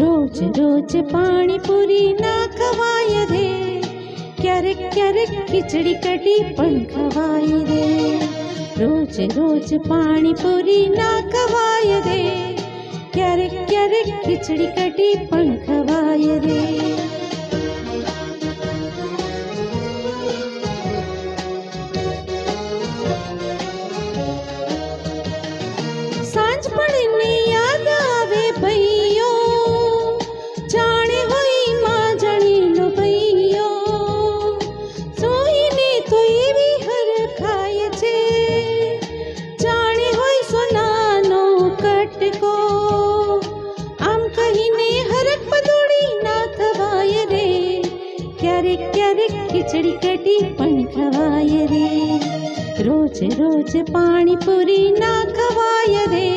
રોજ રોજ પાણીપુરી ના ખવાય રે, ક્યારેક ક્યારેક ખીચડી કઢી પણ ખવાય રે. રોજ રોજ પાણીપુરી ના ખવાય રે, ક્યારેક ક્યારેક ખીચડી કઢી પણ ખવાય રે. સાંજ પડને યાદ આવે ભઈયો, જાણે હોય માં જાણીલો ભઈયો. સોઈને તો એવી હરખાય છે, જાણે હોય સોનાનો કટકો. આમ કહીને હરખ પદોડી ના થવાય રે, ક્યારેક ક્યારેક ખીચડી કઢી પણ ખવાય રે. રોજ રોજ પાણીપુરી ના ખવાય રે,